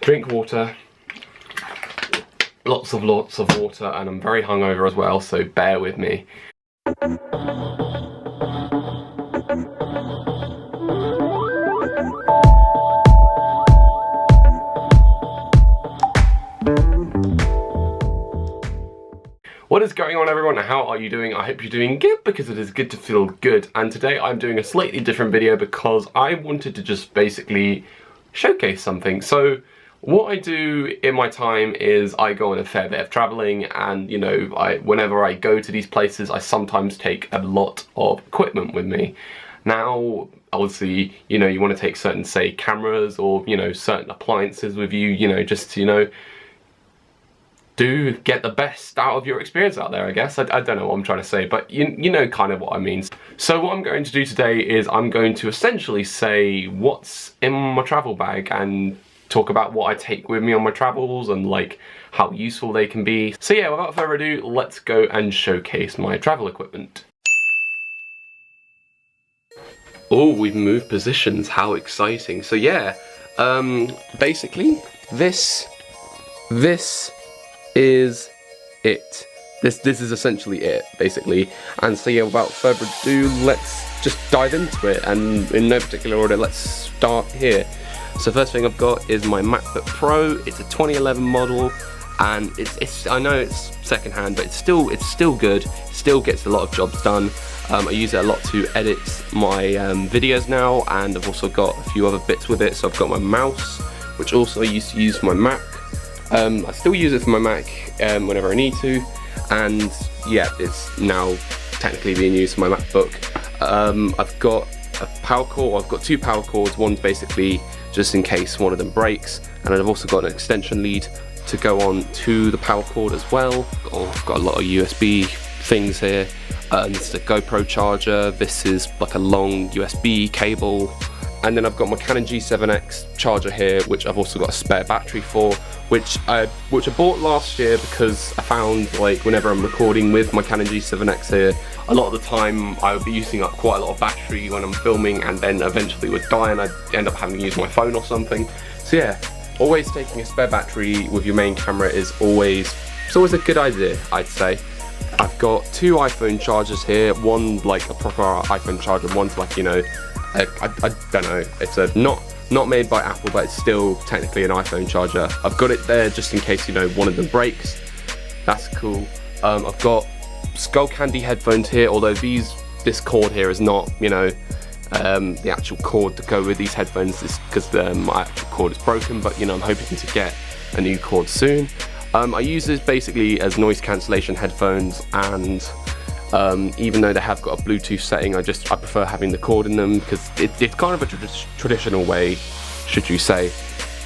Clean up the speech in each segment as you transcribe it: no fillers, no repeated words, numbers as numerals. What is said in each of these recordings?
drink water, lots of water, and I'm very hungover as well, so bear with me. What is going on, everyone? How are you doing? I hope you're doing good, because it is good to feel good. And today I'm doing a slightly different video because I wanted to just basically showcase something. So what I do in my time is I go on a fair bit of traveling, and you know, whenever I go to these places, I sometimes take a lot of equipment with me. Now, obviously, you know, you want to take certain, say, cameras or, you know, certain appliances with you, you know, just to, you know, do get the best out of your experience out there, I guess. I don't know what I'm trying to say, but you know kind of what I mean. So what I'm going to do today is I'm going to essentially say what's in my travel bag and talk about what I take with me on my travels and like how useful they can be. So yeah, without further ado, let's go and showcase my travel equipment. Oh, we've moved positions, how exciting. So yeah, basically this is it. This is essentially it, basically. And so yeah, without further ado, let's just dive into it, and in no particular order, let's start here. So first thing I've got is my MacBook Pro. It's a 2011 model, and it's I know it's secondhand, but it's still good. Still gets a lot of jobs done. I use it a lot to edit my videos now, and I've also got a few other bits with it. So I've got my mouse, which also I used to use for my Mac. I still use it for my Mac whenever I need to, and yeah, it's now technically being used for my MacBook. I've got a power cord. I've got two power cords. One's basically just in case one of them breaks, and I've also got an extension lead to go on to the power cord as well. Oh, I've got a lot of USB things here. This is a GoPro charger. This is like a long USB cable. And then I've got my Canon G7X charger here, which I've also got a spare battery for, which I bought last year because I found, like, whenever I'm recording with my Canon G7X here, a lot of the time I would be using up quite a lot of battery when I'm filming, and then eventually would die and I'd end up having to use my phone or something. So yeah, always taking a spare battery with your main camera is always a good idea, I'd say. I've got two iPhone chargers here, one like a proper iPhone charger, one's like, you know, I don't know, it's a not made by Apple, but it's still technically an iPhone charger. I've got it there just in case, you know, one of them breaks. That's cool. I've got Skull Candy headphones here, although this cord here is not, you know, the actual cord to go with these headphones, is because my actual cord is broken, but you know, I'm hoping to get a new cord soon. I use this basically as noise cancellation headphones, and even though they have got a Bluetooth setting, I prefer having the cord in them, because it's kind of a traditional way, should you say,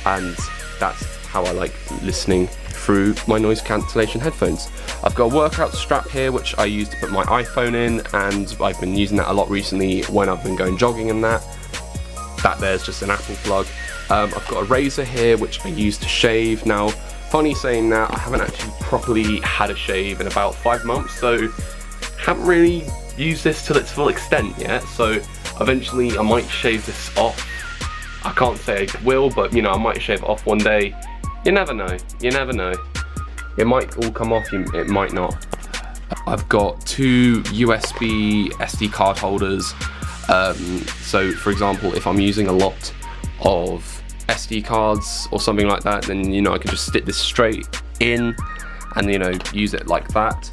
and that's how I like listening through my noise cancellation headphones. I've got a workout strap here, which I use to put my iPhone in, and I've been using that a lot recently when I've been going jogging and that. That there's just an Apple plug. I've got a razor here, which I use to shave. Now, funny saying that, I haven't actually properly had a shave in about 5 months, so haven't really used this to its full extent yet, so eventually I might shave this off. I can't say I will, but you know, I might shave it off one day. You never know, you never know. It might all come off, it might not. I've got two USB SD card holders. So for example, if I'm using a lot of SD cards or something like that, then you know, I can just stick this straight in and you know, use it like that.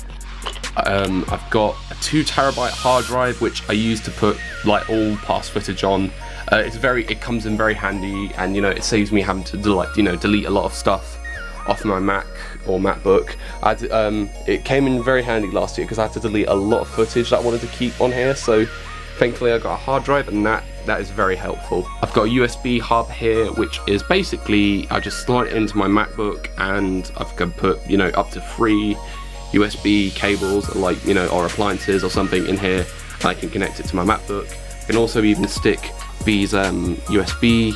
I've got a 2 terabyte hard drive, which I use to put like all past footage on. It comes in very handy, and you know, it saves me having to delete a lot of stuff off my Mac or MacBook. It came in very handy last year because I had to delete a lot of footage that I wanted to keep on here, so thankfully I got a hard drive, and that is very helpful. I've got a USB hub here, which is basically, I just slide it into my MacBook, and I've got put, you know, up to 3 USB cables, like, you know, or appliances or something in here. I can connect it to my MacBook. I can also even stick these USB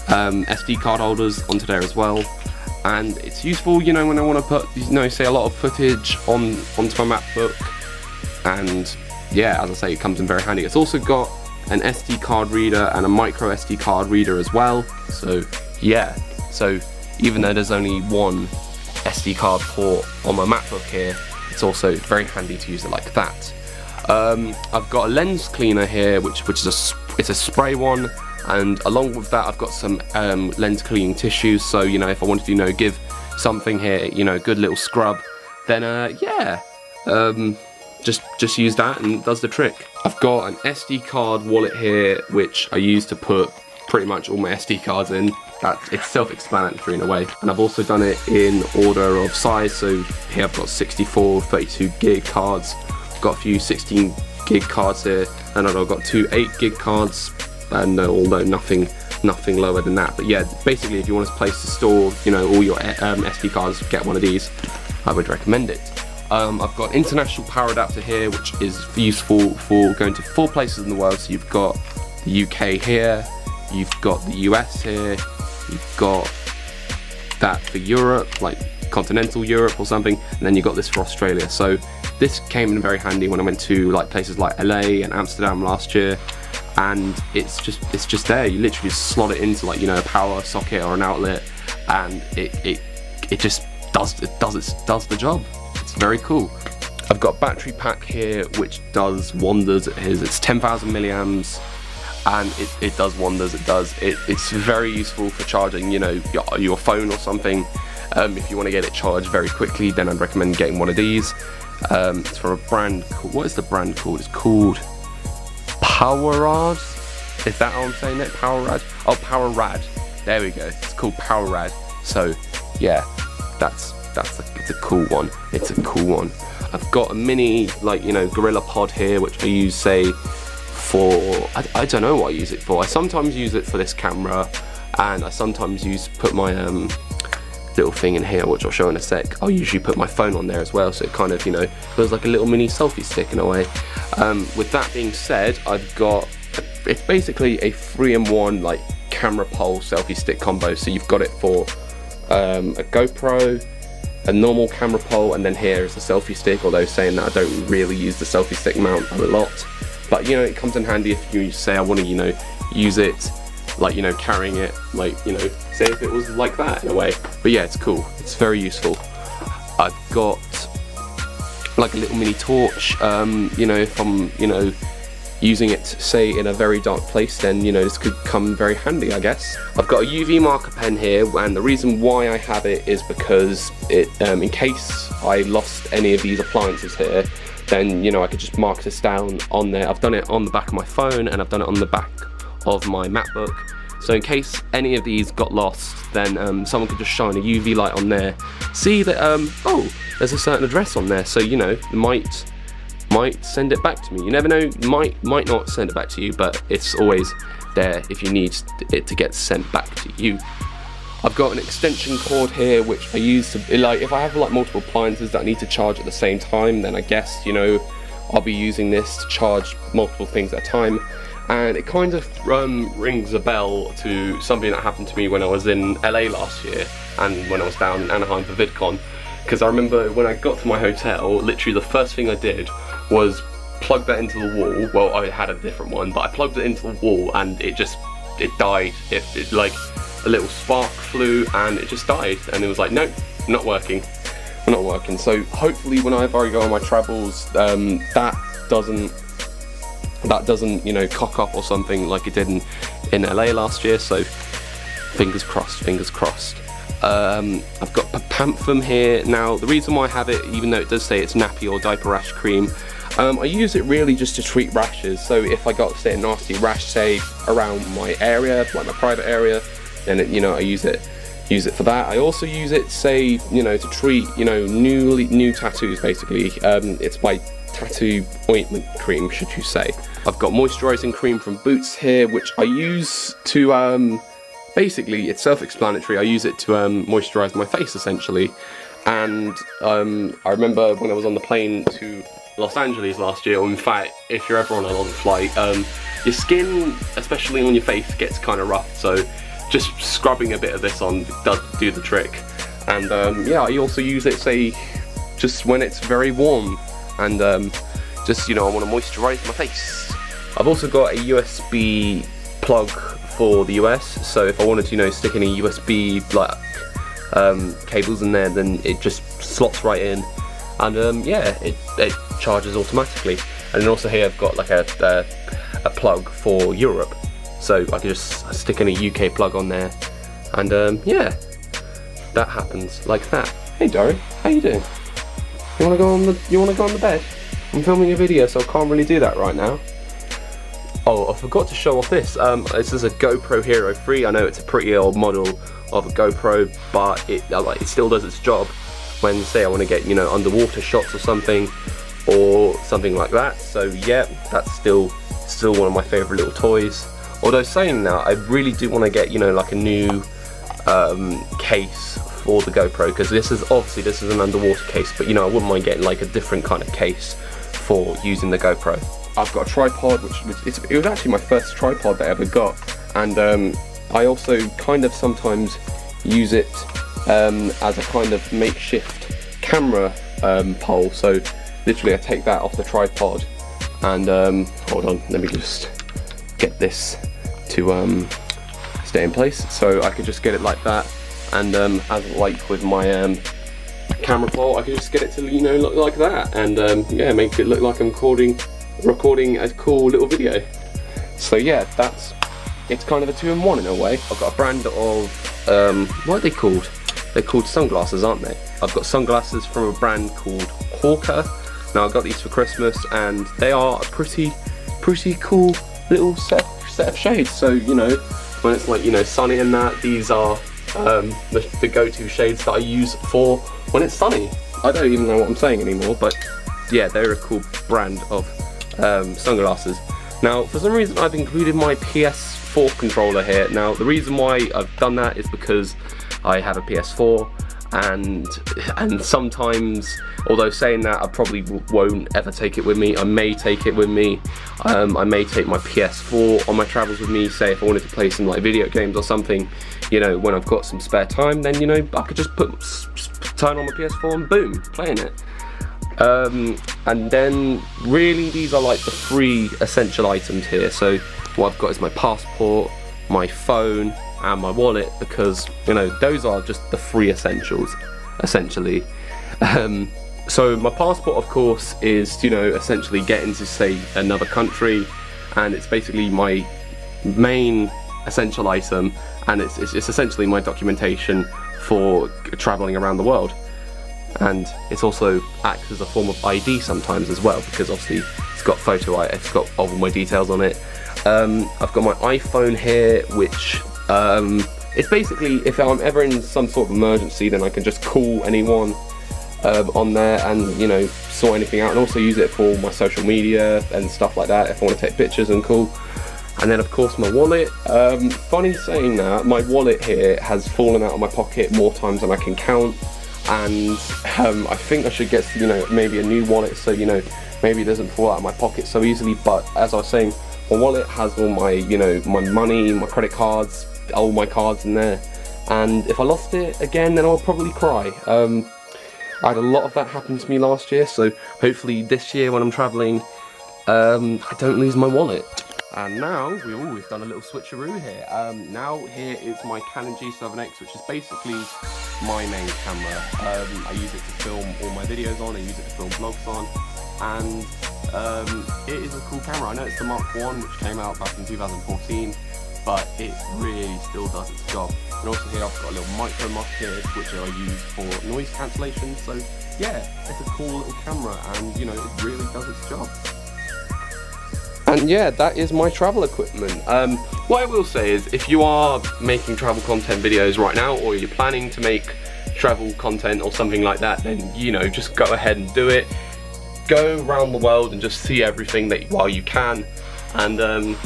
SD card holders onto there as well, and it's useful, you know, when I want to put, you know, say a lot of footage onto my MacBook. And yeah, as I say, it comes in very handy. It's also got an SD card reader and a micro SD card reader as well. So yeah, so even though there's only one SD card port on my MacBook here, it's also very handy to use it like that. I've got a lens cleaner here, which is it's a spray one, and along with that I've got some lens cleaning tissues, so you know, if I wanted to, you know, give something here, you know, a good little scrub, then yeah, just use that and it does the trick. I've got an SD card wallet here, which I use to put pretty much all my SD cards in. It's self-explanatory in a way, and I've also done it in order of size. So here I've got 64, 32 gig cards, I've got a few 16 gig cards here, and I've got two 8 gig cards, and although nothing lower than that. But yeah, basically if you want a place to store, you know, all your SD cards, get one of these. I would recommend it. I've got international power adapter here, which is useful for going to 4 places in the world. So you've got the UK here, you've got the US here, you've got that for Europe, like continental Europe or something, and then you've got this for Australia. So this came in very handy when I went to like places like LA and Amsterdam last year, and it's just there. You literally just slot it into, like, you know, a power socket or an outlet, and it just does the job. It's very cool. I've got a battery pack here which does wonders. It's 10,000 milliamps, and it does wonders. It's very useful for charging, you know, your phone or something. If you want to get it charged very quickly, then I'd recommend getting one of these. It's from a brand called, what is the brand called? It's called Powerrad. Is that how I'm saying it? Powerrad? Oh, Powerrad. There we go. It's called Powerrad. So yeah, it's a cool one. It's a cool one. I've got a mini, like, you know, Gorilla Pod here, which I use, say, for, I don't know what I use it for. I sometimes use it for this camera, and I sometimes put my little thing in here, which I'll show in a sec. I'll usually put my phone on there as well, so it kind of, you know, feels like a little mini selfie stick in a way. With that being said, I've got, it's basically a 3-in-1 like camera pole selfie stick combo. So you've got it for a GoPro, a normal camera pole, and then here is a selfie stick, although saying that I don't really use the selfie stick mount a lot. But, you know, it comes in handy if you say I want to, you know, use it, like, you know, carrying it, like, you know, say if it was like that in a way. But yeah, it's cool. It's very useful. I've got like a little mini torch. You know, if I'm, you know, using it, say, in a very dark place, then, you know, this could come very handy, I guess. I've got a UV marker pen here, and the reason why I have it is because it, in case I lost any of these appliances here, then, you know, I could just mark this down on there. I've done it on the back of my phone, and I've done it on the back of my MacBook. So in case any of these got lost, then someone could just shine a UV light on there, see that, oh, there's a certain address on there, so, you know, might send it back to me. You never know, might not send it back to you, but it's always there if you need it to get sent back to you. I've got an extension cord here, which I use to, like, if I have like multiple appliances that I need to charge at the same time, then I guess, you know, I'll be using this to charge multiple things at a time. And it kind of rings a bell to something that happened to me when I was in LA last year, and when I was down in Anaheim for VidCon. Because I remember when I got to my hotel, literally the first thing I did was plug that into the wall. Well, I had a different one, but I plugged it into the wall, and it died. It like, a little spark flew, and it just died, and it was like, nope, not working. So hopefully whenever I go on my travels, that doesn't, you know, cock up or something like it did in LA last year. So fingers crossed. I've got Papanthum here. Now, the reason why I have it, even though it does say it's nappy or diaper rash cream, I use it really just to treat rashes. So if I got, say, a nasty rash, say, around my area, like my private area, then it, you know, I use it for that. I also use it, say, you know, to treat, you know, new tattoos, basically. It's my tattoo ointment cream, should you say. I've got moisturising cream from Boots here, which I use to, basically, it's self-explanatory. I use it to moisturise my face, essentially. And I remember when I was on the plane to Los Angeles last year, or in fact, if you're ever on a long flight, your skin, especially on your face, gets kind of rough. So just scrubbing a bit of this on does do the trick. And yeah, I also use it, say, just when it's very warm, and just, you know, I want to moisturise my face. I've also got a USB plug for the US, so if I wanted to, you know, stick in a USB like cables in there, then it just slots right in, and yeah, it charges automatically. And then also here I've got like a plug for Europe, so I can just stick in a UK plug on there, and yeah, that happens like that. Hey Darren, how you doing? You wanna go on the bed? I'm filming a video, so I can't really do that right now. Oh, I forgot to show off this. This is a GoPro Hero 3. I know it's a pretty old model of a GoPro, but it still does its job when, say, I want to get, you know, underwater shots or something like that. So yeah, that's still one of my favourite little toys. Although saying that, I really do want to get, you know, like a new case for the GoPro, because this is an underwater case, but you know, I wouldn't mind getting like a different kind of case for using the GoPro. I've got a tripod, which it was actually my first tripod that I ever got, and I also kind of sometimes use it as a kind of makeshift camera pole. So literally I take that off the tripod, and hold on, let me just get this to stay in place, so I could just get it like that, and as like with my camera pole, I could just get it to, you know, look like that, and yeah, make it look like I'm recording a cool little video. So yeah, it's kind of a 2-in-1 in a way. I've got a brand of what are they called? They're called sunglasses, aren't they? I've got sunglasses from a brand called Hawker. Now I got these for Christmas, and they are a pretty cool little set of shades. So you know, when it's like, you know, sunny and that, these are the go-to shades that I use for when it's sunny. I don't even know what I'm saying anymore, but yeah, they're a cool brand of sunglasses. Now for some reason I've included my PS4 controller here. Now the reason why I've done that is because I have a PS4, and sometimes, although saying that, I probably won't ever take it with me. I may take it with me. I may take my PS4 on my travels with me, say if I wanted to play some like video games or something, you know, when I've got some spare time, then, you know, I could just turn on my PS4 and boom, playing it. And then really these are like the 3 essential items here. So what I've got is my passport, my phone, and my wallet, because, you know, those are just the 3 essentials essentially. So my passport, of course, is, you know, essentially getting to, say, another country, and it's basically my main essential item, and it's essentially my documentation for traveling around the world. And it's also acts as a form of ID sometimes as well, because obviously it's got it's got all my details on it. I've got my iPhone here, which it's basically, if I'm ever in some sort of emergency, then I can just call anyone on there and, you know, sort anything out, and also use it for my social media and stuff like that if I want to take pictures and cool. And then of course my wallet. Funny saying that, my wallet here has fallen out of my pocket more times than I can count, and I think I should get, you know, maybe a new wallet, so, you know, maybe it doesn't fall out of my pocket so easily. But as I was saying, my wallet has all my, you know, my money, my credit cards, all my cards in there, and if I lost it again, then I'll probably cry. I had a lot of that happen to me last year, so hopefully this year when I'm travelling, I don't lose my wallet. And now we've done a little switcheroo here. Now here is my Canon G7X, which is basically my main camera. I use it to film all my videos on, I use it to film vlogs on, and it is a cool camera. I know it's the Mark I, which came out back in 2014, but it really still does its job. And also here I've got a little Micromuff here, which I use for noise cancellation. So yeah, it's a cool little camera, and, you know, it really does its job. And yeah, that is my travel equipment. What I will say is, if you are making travel content videos right now, or you're planning to make travel content or something like that, then, you know, just go ahead and do it. Go around the world and just see everything while you can. And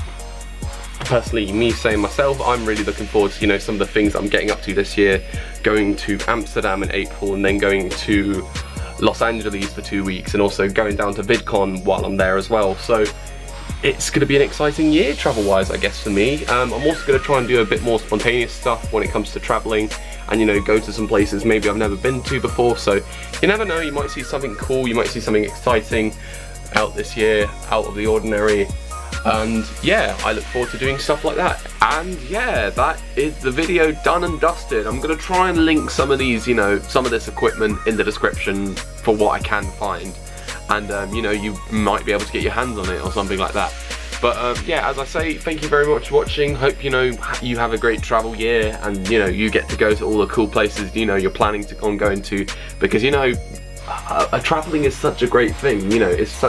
personally, me saying myself, I'm really looking forward to, you know, some of the things I'm getting up to this year. Going to Amsterdam in April, and then going to Los Angeles for 2 weeks, and also going down to VidCon while I'm there as well. So it's going to be an exciting year travel-wise, I guess, for me. I'm also going to try and do a bit more spontaneous stuff when it comes to traveling, and, you know, go to some places maybe I've never been to before. So you never know, you might see something cool, you might see something exciting out this year, out of the ordinary. And yeah, I look forward to doing stuff like that. And yeah, that is the video done and dusted. I'm gonna try and link some of these, you know, some of this equipment in the description for what I can find. And you know, you might be able to get your hands on it or something like that. But yeah, as I say, thank you very much for watching. Hope, you know, you have a great travel year, and you know, you get to go to all the cool places, you know, you're planning to go going to, because you know, traveling is such a great thing. You know, it's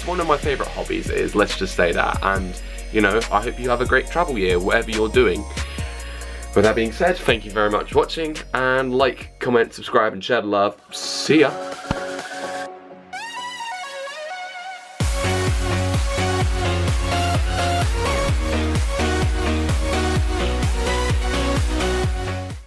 one of my favourite hobbies, it is, let's just say that. And you know, I hope you have a great travel year, whatever you're doing. With that being said, thank you very much for watching, and like, comment, subscribe and share the love. See ya!